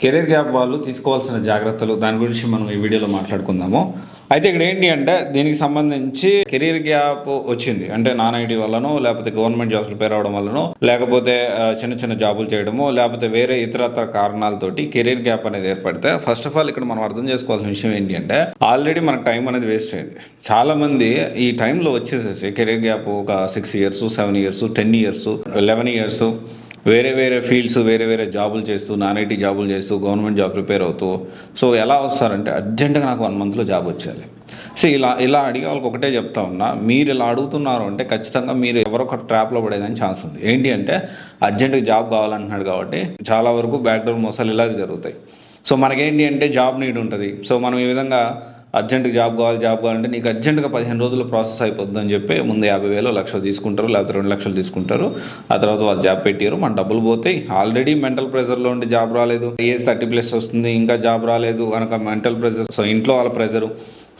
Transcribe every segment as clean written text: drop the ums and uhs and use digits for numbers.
Career gap వాళ్ళు తీసుకోవాల్సిన జాగ్రత్తలు దాని గురించి మనం ఈ వీడియోలో మాట్లాడుకుందాము. అయితే ఇక్కడ ఏంటి అంటే దీనికి సంబంధించి కెరీర్ గ్యాప్ వచ్చింది అంటే నాన్ ఐటీ వల్లనో, లేకపోతే గవర్నమెంట్ జాబ్స్ ప్రిపేర్ అవ్వడం వల్లనో, లేకపోతే చిన్న చిన్న జాబులు చేయడమో, లేకపోతే వేరే ఇతరత్ర కారణాలతోటి కెరీర్ గ్యాప్ అనేది ఏర్పడితే ఫస్ట్ ఆఫ్ ఆల్ ఇక్కడ మనం అర్థం చేసుకోవాల్సిన విషయం ఏంటి అంటే ఆల్రెడీ మనకు టైం అనేది వేస్ట్ అయింది. చాలామంది ఈ టైంలో వచ్చేసేసి కెరీర్ గ్యాప్ ఒక 6 years, 7 years, 10 years, 11 years వేరే ఫీల్డ్స్ వేరే జాబులు చేస్తూ నాన్ ఐటీ జాబులు చేస్తూ గవర్నమెంట్ జాబ్ ప్రిపేర్ అవుతూ సో ఎలా వస్తారంటే అర్జెంటుగా నాకు 1 monthలో జాబ్ వచ్చేయాలి. సో ఇలా అడిగే వాళ్ళకి ఒకటే చెప్తా ఉన్నా, మీరు ఇలా అడుగుతున్నారు అంటే ఖచ్చితంగా మీరు ఎవరొక ట్రాప్లో పడేదని ఛాన్స్ ఉంది. ఏంటి అంటే అర్జెంటుగా జాబ్ కావాలంటున్నాడు కాబట్టి చాలా వరకు బ్యాక్డోర్ మోసాలు ఇలాగే జరుగుతాయి. సో మనకేంటి అంటే జాబ్ నీడ్ ఉంటుంది. సో మనం ఈ విధంగా అర్జెంటుగా జాబ్ కావాలంటే నీకు అర్జెంటుగా 15 రోజుల్లో ప్రాసెస్ అయిపోద్ది అని చెప్పి ముందు 50,000 1,00,000 తీసుకుంటారు, లేకపోతే 2 లక్షలు తీసుకుంటారు. ఆ తర్వాత వాళ్ళు జాబ్ పెట్టారు, మన డబ్బులు పోతాయి. ఆల్రెడీ మెంటల్ ప్రెషర్లో ఉండి జాబ్ రాలేదు, ఏజ్ 30+ వస్తుంది, ఇంకా జాబ్ రాలేదు కనుక మెంటల్ ప్రెషర్, సో ఇంట్లో వాళ్ళ ప్రెషరు,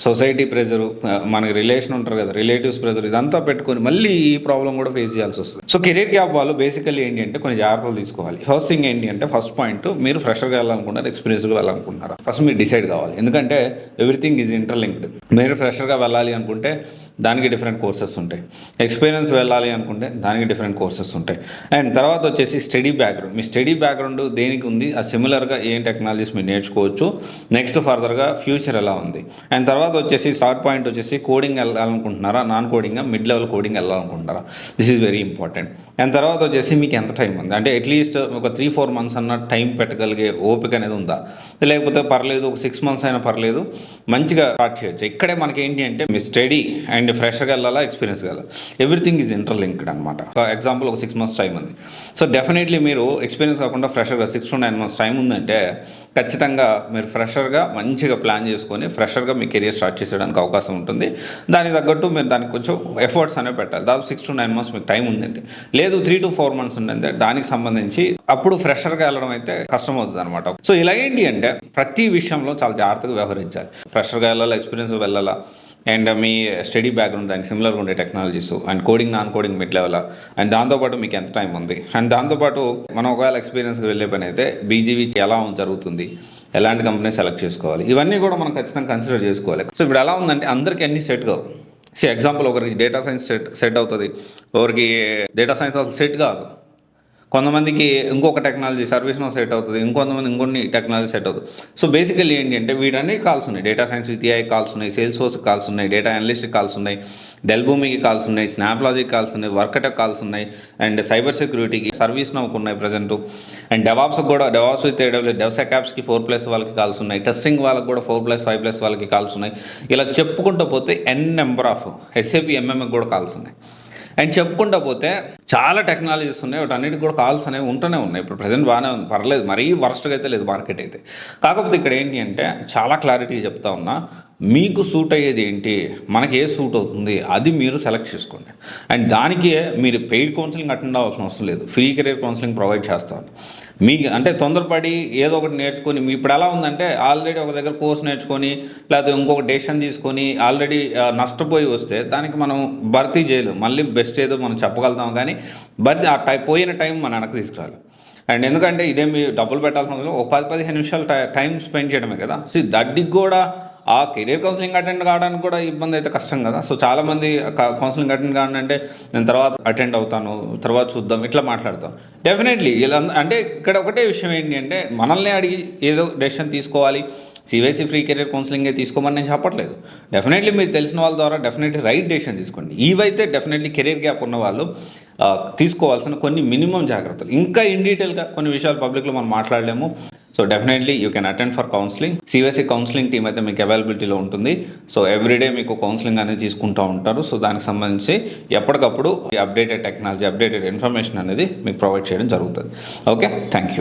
సొసైటీ ప్రెజరు, మనకి రిలేషన్ ఉంటారు కదా రిలేటివ్స్ ప్రెజర్, ఇదంతా పెట్టుకొని మళ్ళీ ఈ ప్రాబ్లం కూడా ఫేస్ చేయాల్సి వస్తుంది. సో కెరీర్ గ్యాప్ వాళ్ళు బేసికల్లీ ఏంటి అంటే కొన్ని జాగ్రత్తలు తీసుకోవాలి. ఫస్ట్ థింగ్ ఏంటి అంటే ఫస్ట్ పాయింట్, మీరు ఫ్రెషర్గా వెళ్ళాలనుకుంటారు, ఎక్స్పీరియన్స్గా వెళ్ళాలనుకుంటున్నారా, ఫస్ట్ మీరు డిసైడ్ కావాలి. ఎందుకంటే ఎవ్రీథింగ్ ఈజ్ ఇంటర్లింక్డ్. మీరు ఫ్రెషర్గా వెళ్ళాలి అనుకుంటే దానికి డిఫరెంట్ కోర్సెస్ ఉంటాయి, ఎక్స్పీరియన్స్ వెళ్ళాలి అనుకుంటే దానికి డిఫరెంట్ కోర్సెస్ ఉంటాయి. అండ్ తర్వాత వచ్చేసి స్టడీ బ్యాక్గ్రౌండ్, మీ స్టడీ బ్యాక్గ్రౌండ్ దేనికి ఉంది, ఆ సిమిలర్గా ఏం టెక్నాలజీస్ మీరు నేర్చుకోవచ్చు, నెక్స్ట్ ఫర్దర్గా ఫ్యూచర్ ఎలా ఉంది. అండ్ తర్వాత వచ్చేసి థర్డ్ పాయింట్ వచ్చేసి కోడింగ్ వెళ్ళాలనుకుంటున్నారా, నాన్ కోడింగ్గా, మిడ్ లెవెల్ కోడింగ్ వెళ్ళాలనుకుంటున్నారా, this is very important. And తర్వాత వచ్చేసి మీకు ఎంత టైం ఉంది, అంటే అట్లీస్ట్ ఒక 3-4 months అన్న టైం పెట్టగలిగే ఓపిక అనేది ఉందా, లేకపోతే పర్లేదు ఒక 6 months అయినా పర్లేదు, మంచిగా స్టార్ట్ చేయొచ్చు. ఇక్కడే మనకి ఏంటి అంటే మీ స్టడీ అండ్ ఫ్రెషర్గా వెళ్ళాలా, ఎక్స్పీరియన్స్గా వెళ్ళాలి, ఎవ్రీథింగ్ ఈజ్ ఇంటర్లింక్డ్ అనమాట. ఎగ్జాంపుల్ ఒక 6 months టైం ఉంది, సో డెఫినెట్లీ మీరు ఎక్స్పీరియన్స్ కాకుండా ఫ్రెషర్గా 6 to 9 months టైం ఉందంటే ఖచ్చితంగా మీరు ఫ్రెషర్గా మంచిగా ప్లాన్ చేసుకొని ఫ్రెషర్గా మీ కెరియర్ స్టార్ట్ చేసేయడానికి అవకాశం ఉంటుంది. దానికి తగ్గట్టు మీరు దానికి కొంచెం ఎఫర్ట్స్ అనేవి పెట్టాలి. దాదాపు 6 to 9 months మీకు టైం ఉందంటే, లేదు 3 to 4 months ఉందంటే దానికి సంబంధించి అప్పుడు ఫ్రెషర్గా వెళ్ళడం అయితే కష్టం అవుతుంది అనమాట. సో ఇలాగేంటి అంటే ప్రతి విషయంలో చాలా జాగ్రత్తగా వ్యవహరించాలి. ఫ్రెషర్గా వెళ్ళాలా, ఎక్స్పీరియన్స్ వెళ్ళాలా, అండ్ మీ స్టడీ బ్యాక్గ్రౌండ్ దానికి సిమిలర్గా ఉండే technologies, and coding non coding mid level, and దాంతోపాటు మీకు ఎంత టైం ఉంది, అండ్ దాంతోపాటు మనం ఒకవేళ ఎక్స్పీరియన్స్కి వెళ్ళే పని అయితే బీజీవీ ఎలా జరుగుతుంది, ఎలాంటి కంపెనీ సెలెక్ట్ చేసుకోవాలి, ఇవన్నీ కూడా మనం ఖచ్చితంగా కన్సిడర్ చేసుకోవాలి. సో ఇప్పుడు ఎలా ఉందంటే అందరికీ అన్నీ సెట్ కావు. సో ఎగ్జాంపుల్ ఒకరికి డేటా సైన్స్ సెట్ అవుతుంది, ఒకరికి డేటా సైన్స్ అసలు సెట్ కాదు, కొంతమందికి ఇంకొక టెక్నాలజీ సర్వీస్ నో సెట్ అవుతుంది, ఇంకొంతమంది ఇంకొన్ని టెక్నాలజీ సెట్ అవుతుంది. సో బేసికల్లీ ఏంటి అంటే వీటన్నిటి కాల్స్ ఉన్నాయి, data science with AI calls ఉన్నాయి, సేల్స్ ఫోర్స్కి కాల్స్ ఉన్నాయి, డేటా అనలిస్ట్కి కాల్స్ ఉన్నాయి, డెల్ భూమికి కాల్స్ ఉన్నాయి, స్నాప్లాజిక్ కాల్స్ ఉన్నాయి, వర్కటెక్ కాల్స్ ఉన్నాయి, అండ్ సైబర్ సెక్యూరిటీకి సర్వీస్ నోకి ఉన్నాయి ప్రజెంట్, అండ్ డెవాప్స్కి కూడా డెవాప్స్ విత్ ఏడబ్ల్యూ డెవ్సెకాప్స్కి 4+ వాళ్ళకి కాల్స్ ఉన్నాయి, టెస్టింగ్ వాళ్ళకి కూడా 4+, 5+ వాళ్ళకి కాల్స్ ఉన్నాయి. ఇలా చెప్పుకుంటూ పోతే నెంబర్ ఆఫ్ ఎస్ఏపీ ఎంఎంకి కూడా కాల్స్ ఉన్నాయి. అండ్ చెప్పుకుంటూ పోతే చాలా టెక్నాలజీస్ ఉన్నాయి, వాటన్నిటికి కూడా కాల్స్ అనేవి ఉంటూనే ఉన్నాయి. ఇప్పుడు ప్రజెంట్ బాగానే ఉంది, పర్లేదు, మరీ వరస్ట్గా అయితే లేదు మార్కెట్ అయితే. కాకపోతే ఇక్కడ ఏంటి అంటే చాలా క్లారిటీగా చెప్తా ఉన్నా, మీకు సూట్ అయ్యేది ఏంటి, మనకి ఏ సూట్ అవుతుంది అది మీరు సెలెక్ట్ చేసుకోండి. అండ్ దానికి మీరు పెయిడ్ కౌన్సిలింగ్ అటెండ్ అవ్వాల్సిన అవసరం లేదు, ఫ్రీ కెరీర్ కౌన్సిలింగ్ ప్రొవైడ్ చేస్తాను. మీకు అంటే తొందరపడి ఏదో ఒకటి నేర్చుకొని, మీ ఇప్పుడు ఎలా ఉందంటే ఆల్రెడీ ఒక దగ్గర కోర్స్ నేర్చుకొని లేకపోతే ఇంకొక డెసిషన్ తీసుకొని ఆల్రెడీ నష్టపోయి వస్తే దానికి మనం భర్తీ చేయలేము. మళ్ళీ బెస్ట్ ఏదో మనం చెప్పగలుగుతాం కానీ పోయిన టైం మన వెనక్కి తీసుకురాలి. అండ్ ఎందుకంటే ఇదేమి డబ్బులు పెట్టాల్సిన అవసరం, ఒక 10-15 నిమిషాలు టైం స్పెండ్ చేయడమే కదా. సో దట్టికి కూడా ఆ కెరీర్ కౌన్సిలింగ్ అటెండ్ కావడానికి కూడా ఇబ్బంది అయితే కష్టం కదా. సో చాలామంది కౌన్సిలింగ్ అటెండ్ కావాలంటే నేను తర్వాత అటెండ్ అవుతాను, తర్వాత చూద్దాం, ఇట్లా మాట్లాడతాం. డెఫినెట్లీ ఇలా అంటే ఇక్కడ ఒకటే విషయం ఏంటి అంటే మనల్ని అడిగి ఏదో డెసిషన్ తీసుకోవాలి, సిబిఎస్ఈ ఫ్రీ కెరీర్ కౌన్సిలింగే తీసుకోమని నేను చెప్పట్లేదు. డెఫినెట్లీ మీరు తెలిసిన వాళ్ళ ద్వారా డెఫినెట్లీ రైట్ డెసిషన్ తీసుకోండి. ఇవైతే డెఫినెట్లీ కెరీర్ గ్యాప్ ఉన్న వాళ్ళు తీసుకోవాల్సిన కొన్ని మినిమం జాగ్రత్తలు. ఇంకా ఇన్ డీటెయిల్గా కొన్ని విషయాలు పబ్లిక్లో మనం మాట్లాడలేము. So definitely you can attend for counselling. CBSE counselling team అయితే మీకు అవైలబిలిటీలో ఉంటుంది. సో ఎవ్రీడే మీకు కౌన్సిలింగ్ అనేది తీసుకుంటూ ఉంటారు. సో దానికి సంబంధించి ఎప్పటికప్పుడు అప్డేటెడ్ టెక్నాలజీ, అప్డేటెడ్ ఇన్ఫర్మేషన్ అనేది మీకు ప్రొవైడ్ చేయడం జరుగుతుంది. Okay, thank you.